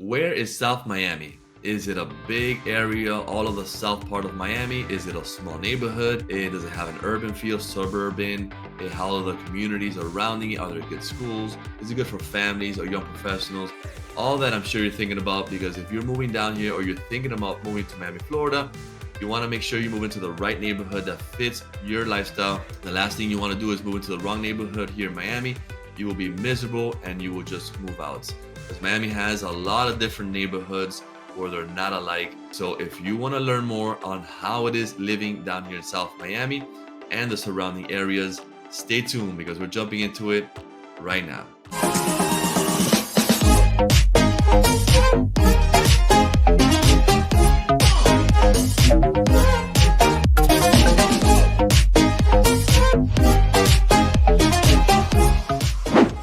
Where is South Miami? Is it a big area, all of the south part of Miami? Is it a small neighborhood? Does it have an urban feel, suburban? How are the communities around it? Are there good schools? Is it good for families or young professionals? All that I'm sure you're thinking about, because if you're moving down here or you're thinking about moving to Miami, Florida, you want to make sure you move into the right neighborhood that fits your lifestyle. The last thing you want to do is move into the wrong neighborhood here in Miami. You will be miserable and you will just move out. Because Miami has a lot of different neighborhoods where they're not alike. So if you want to learn more on how it is living down here in South Miami and the surrounding areas, stay tuned because we're jumping into it right now.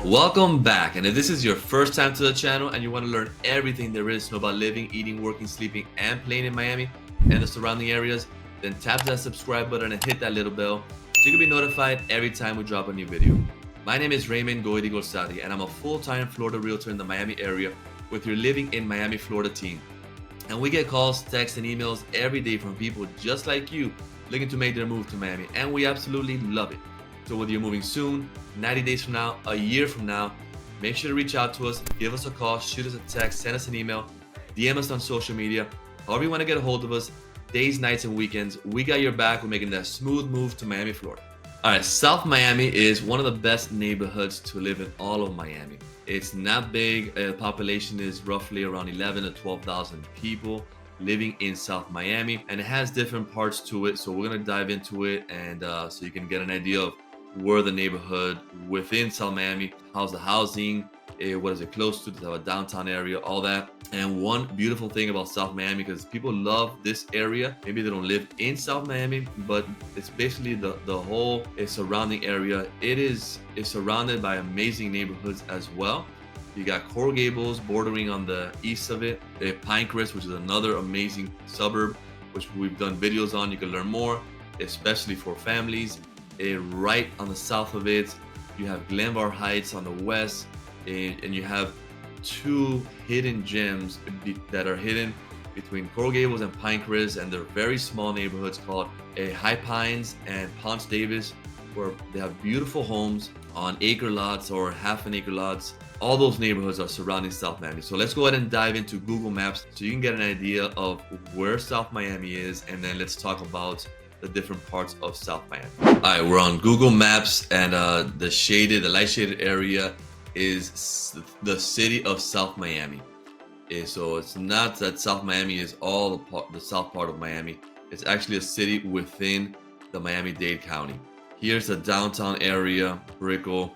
Welcome back, and if this is your first time to the channel and you want to learn everything there is to know about living, eating, working, sleeping, and playing in Miami and the surrounding areas, then tap that subscribe button and hit that little bell so you can be notified every time we drop a new video. My name is Raymond Goidi Golsati, and I'm a full-time Florida realtor in the Miami area with your Living in Miami, Florida team. And we get calls, texts, and emails every day from people just like you looking to make their move to Miami, and we absolutely love it. So whether you're moving soon, 90 days from now, a year from now, make sure to reach out to us, give us a call, shoot us a text, send us an email, DM us on social media, however you want to get a hold of us, days, nights, and weekends. We got your back. We're making that smooth move to Miami, Florida. All right, South Miami is one of the best neighborhoods to live in all of Miami. It's not big. The population is roughly around 11 to 12,000 people living in South Miami, and it has different parts to it. So we're going to dive into it, and so you can get an idea of where the neighborhood within South Miami, how's the housing, what is it close to, does it have a downtown area, all that. And one beautiful thing about South Miami, because people love this area, maybe they don't live in South Miami, but it's basically the whole surrounding area. It's surrounded by amazing neighborhoods as well. You got Coral Gables bordering on the east of it, Pinecrest, which is another amazing suburb, which we've done videos on. You can learn more, especially for families. Right on the south of it, you have Glenvar Heights on the west, and you have two hidden gems that are hidden between Coral Gables and Pinecrest, and they're very small neighborhoods called High Pines and Ponce Davis, where they have beautiful homes on acre lots or half an acre lots. All those neighborhoods are surrounding South Miami. So let's go ahead and dive into Google Maps so you can get an idea of where South Miami is, and then let's talk about the different parts of South Miami. All right, we're on Google Maps, and the light shaded area is the city of South Miami. So it's not that South Miami is all the south part of Miami. It's actually a city within the Miami-Dade County. Here's the downtown area, Brickell,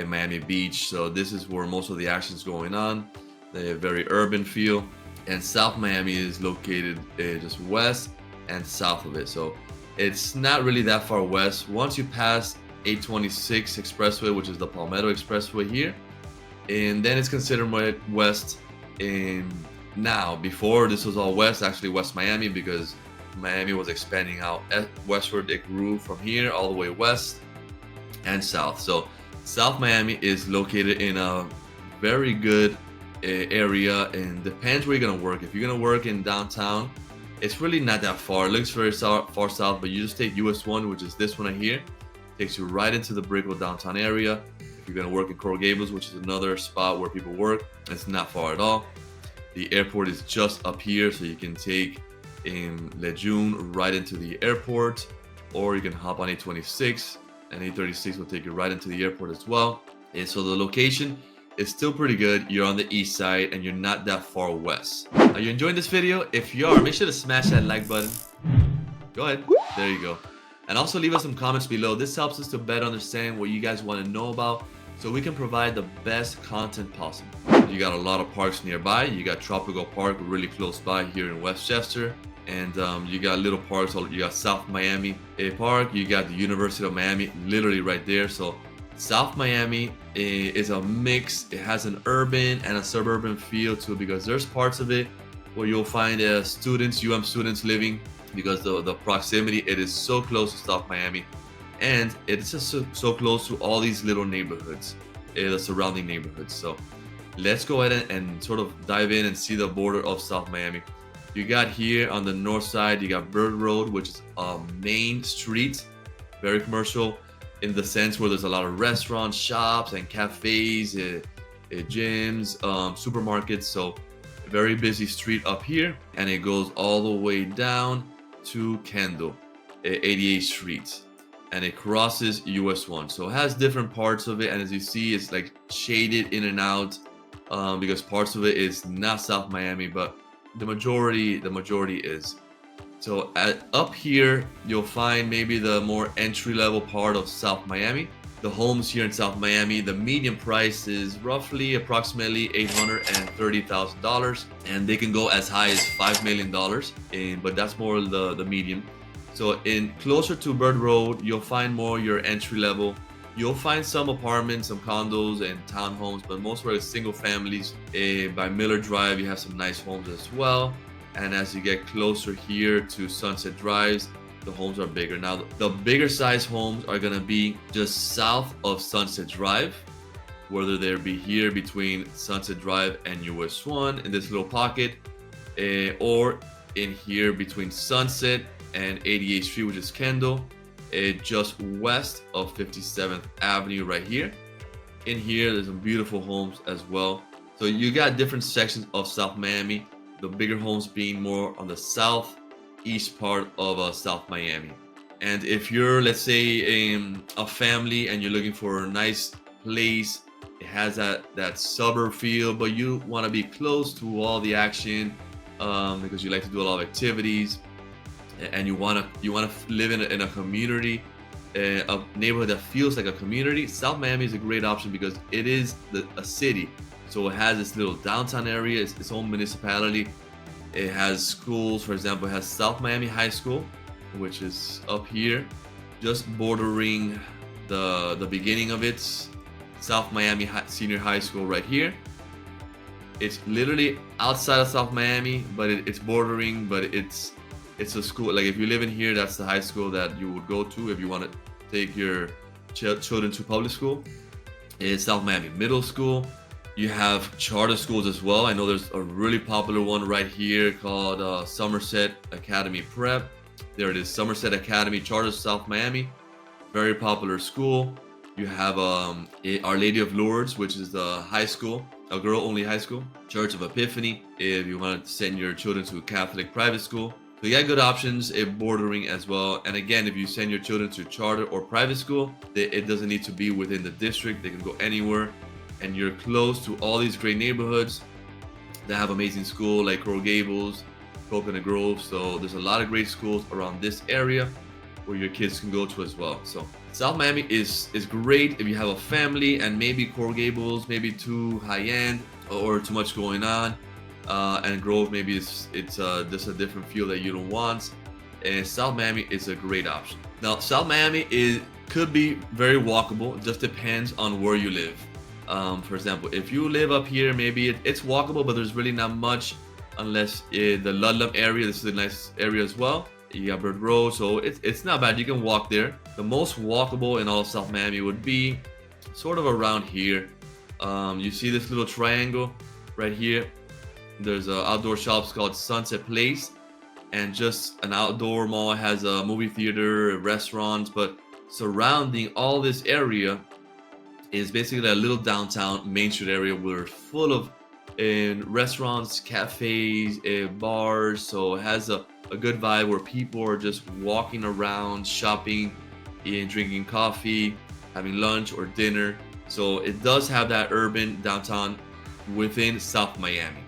Miami Beach. So this is where most of the action is going on. They have very urban feel, and South Miami is located just west and south of it. So it's not really that far west. Once you pass 826 Expressway, which is the Palmetto Expressway here, and then it's considered west. And now, before this was all west, actually West Miami, because Miami was expanding out westward. It grew from here all the way west and south. So South Miami is located in a very good area, and depends where you're gonna work. If you're gonna work in downtown, it's really not that far. It looks very far south, but you just take US 1, which is this one right here. Takes you right into the Brickell downtown area. If you're gonna work in Coral Gables, which is another spot where people work, it's not far at all. The airport is just up here, so you can take in Lejeune right into the airport, or you can hop on 826, and 836 will take you right into the airport as well. And so the location is still pretty good. You're on the east side and you're not that far west. Are you enjoying this video? If you are, make sure to smash that like button. Go ahead. There you go. And also leave us some comments below. This helps us to better understand what you guys want to know about, so we can provide the best content possible. You got a lot of parks nearby. You got Tropical Park really close by here in Westchester. And you got little parks. You got South Miami Park. You got the University of Miami literally right there. So South Miami is a mix. It has an urban and a suburban feel to it, because there's parts of it where you'll find students, students living, because the proximity, it is so close to South Miami, and it's just so close to all these little neighborhoods, the surrounding neighborhoods. So let's go ahead and sort of dive in and see the border of South Miami. You got here on the north side, you got Bird Road, which is a main street, very commercial in the sense where there's a lot of restaurants, shops, and cafes, gyms, supermarkets. So a very busy street up here, and it goes all the way down to Kendall, 88th Street, and it crosses US 1. So it has different parts of it, and as you see, it's like shaded in and out because parts of it is not South Miami, but the majority is. So up here, you'll find maybe the more entry-level part of South Miami. The homes here in South Miami, the median price is roughly approximately $830,000, and they can go as high as $5 million, but that's more the median. So in closer to Bird Road, you'll find more your entry level. You'll find some apartments, some condos, and townhomes, but most are single families. By Miller Drive, you have some nice homes as well. And as you get closer here to Sunset Drives, the homes are bigger. Now, the bigger size homes are gonna be just south of Sunset Drive, whether they be here between Sunset Drive and US 1 in this little pocket, or in here between Sunset and 88th Street, which is Kendall, just west of 57th Avenue right here. In here, there's some beautiful homes as well. So you got different sections of South Miami, the bigger homes being more on the southeast part of South Miami. And if you're, let's say, a family and you're looking for a nice place, it has that suburb feel, but you want to be close to all the action because you like to do a lot of activities, and you want to live in a community, a neighborhood that feels like a community. South Miami is a great option because it is a city. So it has this little downtown area, its own municipality. It has schools, for example, it has South Miami High School, which is up here, just bordering the beginning of it. South Miami Senior High School right here. It's literally outside of South Miami, but it's bordering, but it's a school. Like if you live in here, that's the high school that you would go to if you want to take your children to public school. It's South Miami Middle School. You have charter schools as well. I know there's a really popular one right here called Somerset Academy Prep. There it is, Somerset Academy Charter, South Miami. Very popular school. You have Our Lady of Lourdes, which is the high school, a girl-only high school. Church of Epiphany, if you want to send your children to a Catholic private school. So you got good options bordering as well. And again, if you send your children to charter or private school, it doesn't need to be within the district. They can go anywhere. And you're close to all these great neighborhoods that have amazing schools like Coral Gables, Coconut Grove. So there's a lot of great schools around this area where your kids can go to as well. So South Miami is great if you have a family, and maybe Coral Gables maybe too high end or too much going on, and Grove maybe it's just a different feel that you don't want. And South Miami is a great option. Now South Miami could be very walkable. It just depends on where you live. For example, if you live up here, maybe it's walkable, but there's really not much unless the Ludlam area. This is a nice area as well. You got Bird Road, so it's not bad. You can walk there. The most walkable in all of South Miami would be sort of around here. You see this little triangle right here. There's outdoor shops called Sunset Place, and just an outdoor mall. It has a movie theater, restaurants, but surrounding all this area is basically a little downtown Main Street area where it's full of restaurants, cafes, bars. So it has a good vibe where people are just walking around, shopping, and drinking coffee, having lunch or dinner. So it does have that urban downtown within South Miami.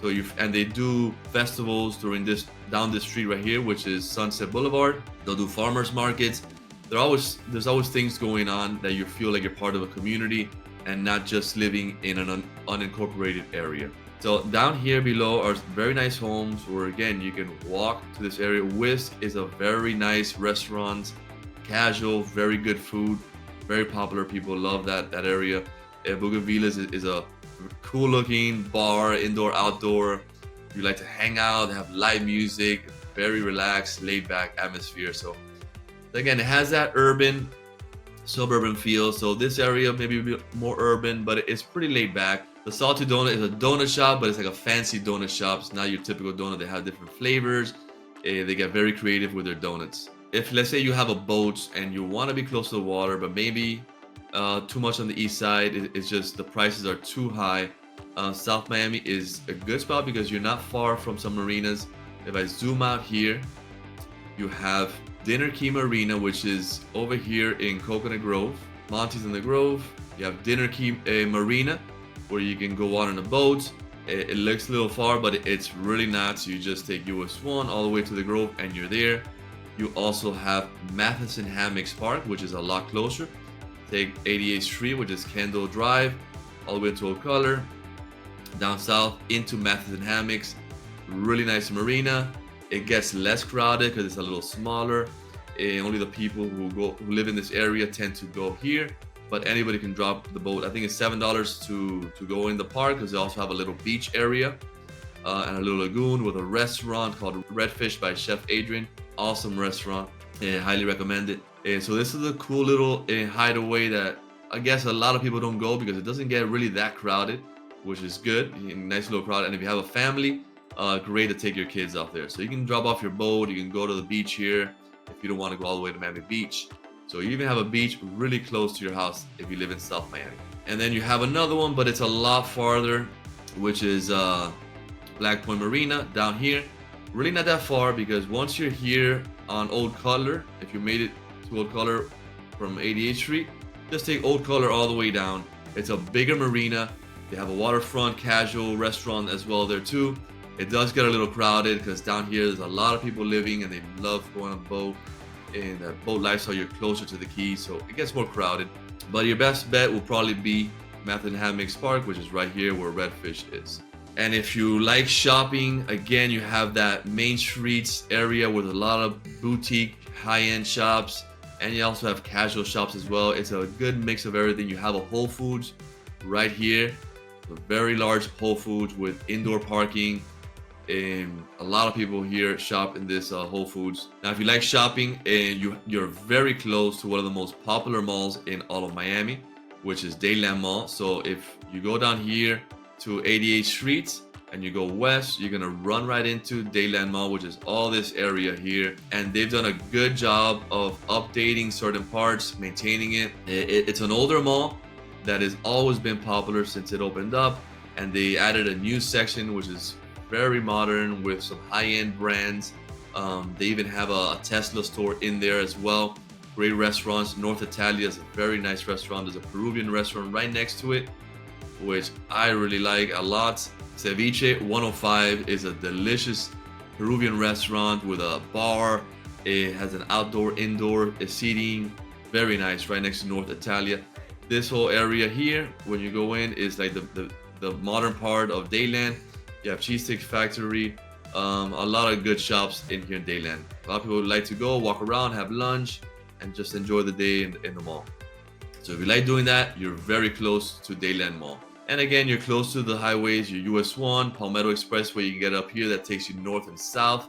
So and they do festivals down this street right here, which is Sunset Boulevard. They'll do farmers markets. There's always things going on that you feel like you're part of a community and not just living in an unincorporated area. So down here below are very nice homes where again you can walk to this area. Whisk is a very nice restaurant, casual, very good food, very popular. People love that area. Bougainville is a cool looking bar, indoor, outdoor. If you like to hang out, have live music, very relaxed, laid back atmosphere. So again, it has that urban, suburban feel. So this area maybe a bit more urban, but it's pretty laid back. The Salty Donut is a donut shop, but it's like a fancy donut shop. It's not your typical donut. They have different flavors. They get very creative with their donuts. If let's say you have a boat and you want to be close to the water, but maybe too much on the east side, it's just the prices are too high. South Miami is a good spot because you're not far from some marinas. If I zoom out here, you have Dinner Key Marina, which is over here in Coconut Grove. Monty's in the Grove. You have Dinner Key Marina, where you can go out on a boat. It looks a little far, but it's really not. So you just take US 1 all the way to the Grove and you're there. You also have Matheson Hammock Park, which is a lot closer. Take 88th Street, which is Kendall Drive, all the way to Old Color, down south into Matheson Hammocks. Really nice marina. It gets less crowded because it's a little smaller. Only the people who live in this area tend to go here, but anybody can drop the boat. I think it's $7 to go in the park because they also have a little beach area and a little lagoon with a restaurant called Redfish by Chef Adrian. Awesome restaurant. Highly recommend it. So this is a cool little hideaway that I guess a lot of people don't go because it doesn't get really that crowded, which is good. Nice little crowd. And if you have a family, great to take your kids out there. So you can drop off your boat. You can go to the beach here if you don't want to go all the way to Miami Beach. So you even have a beach really close to your house if you live in South Miami. And then you have another one, but it's a lot farther, which is Black Point Marina down here. Really not that far because once you're here on Old Color, if you made it to Old Color from 88th Street, just take Old Color all the way down. It's a bigger marina. They have a waterfront casual restaurant as well there too. It does get a little crowded because down here there's a lot of people living and they love going on a boat. In that boat lifestyle, you're closer to the quay, so it gets more crowded. But your best bet will probably be Matheson Hammocks Park, which is right here where Redfish is. And if you like shopping, again, you have that Main Streets area with a lot of boutique high-end shops, and you also have casual shops as well. It's a good mix of everything. You have a Whole Foods right here, a very large Whole Foods with indoor parking. And a lot of people here shop in this Whole Foods. Now, if you like shopping, and you're very close to one of the most popular malls in all of Miami, which is Dadeland Mall. So if you go down here to 88th Street and you go west, you're gonna run right into Dadeland Mall, which is all this area here. And they've done a good job of updating certain parts, maintaining it. It's an older mall that has always been popular since it opened up, and they added a new section which is very modern with some high-end brands. They even have a Tesla store in there as well. Great restaurants. North Italia is a very nice restaurant. There's a Peruvian restaurant right next to it, which I really like a lot. Ceviche 105 is a delicious Peruvian restaurant with a bar. It has an indoor seating. Very nice, right next to North Italia. This whole area here, when you go in, is like the modern part of Dadeland. You have Cheesesteak Factory, a lot of good shops in here in Dadeland. A lot of people like to go, walk around, have lunch, and just enjoy the day in the mall. So if you like doing that, you're very close to Dadeland Mall. And again, you're close to the highways, your US 1, Palmetto Expressway, you can get up here that takes you north and south.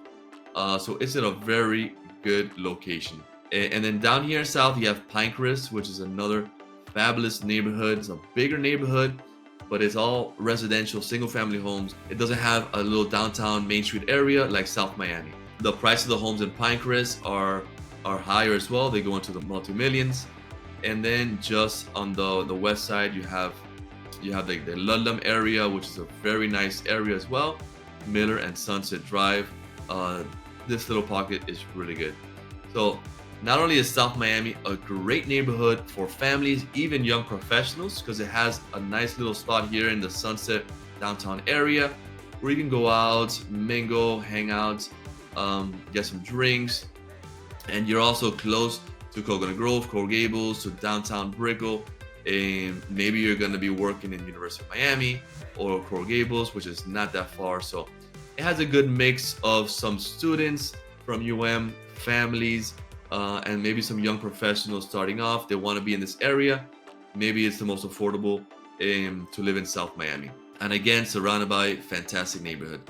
So it's in a very good location. And then down here south, you have Pinecrest, which is another fabulous neighborhood. It's a bigger neighborhood, but it's all residential, single-family homes. It doesn't have a little downtown Main Street area like South Miami. The price of the homes in Pinecrest are higher as well. They go into the multi-millions. And then just on the west side, you have like the Ludlam area, which is a very nice area as well. Miller and Sunset Drive. This little pocket is really good. So not only is South Miami a great neighborhood for families, even young professionals, because it has a nice little spot here in the Sunset downtown area where you can go out, mingle, hang out, get some drinks. And you're also close to Coconut Grove, Coral Gables, to downtown Brickell. And maybe you're going to be working in University of Miami or Coral Gables, which is not that far. So it has a good mix of some students from UM, families, and maybe some young professionals starting off. They want to be in this area. Maybe it's the most affordable to live in South Miami. And again, surrounded by fantastic neighborhood.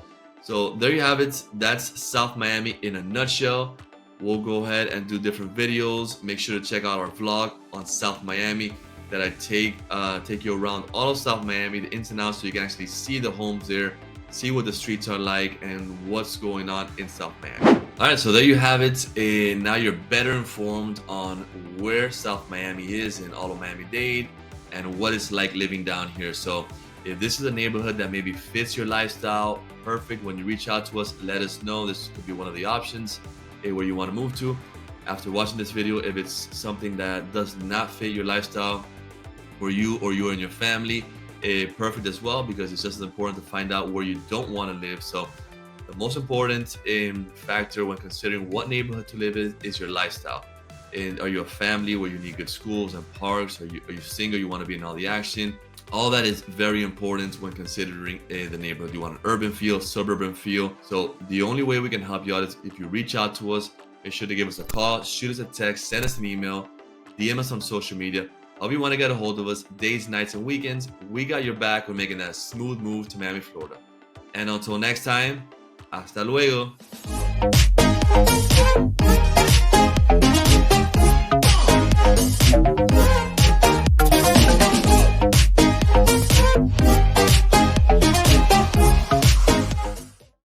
So there you have it. That's South Miami in a nutshell. We'll go ahead and do different videos. Make sure to check out our vlog on South Miami. that I take you around all of South Miami, the ins and outs, so you can actually see the homes there, see what the streets are like, and what's going on in South Miami. All right, so there you have it. Now you're better informed on where South Miami is in all of Miami-Dade and what it's like living down here. So if this is a neighborhood that maybe fits your lifestyle, perfect. When you reach out to us, let us know. This could be one of the options where you want to move to. After watching this video, if it's something that does not fit your lifestyle for you or you and your family, perfect as well, because it's just as important to find out where you don't want to live. So the most important factor when considering what neighborhood to live in is your lifestyle. And are you a family where you need good schools and parks? Are you single? You want to be in all the action? All that is very important when considering the neighborhood. You want an urban feel, suburban feel. So the only way we can help you out is if you reach out to us. Make sure to give us a call, shoot us a text, send us an email, DM us on social media. However you want to get a hold of us, days, nights, and weekends, we got your back. We're making that smooth move to Miami, Florida. And until next time, hasta luego.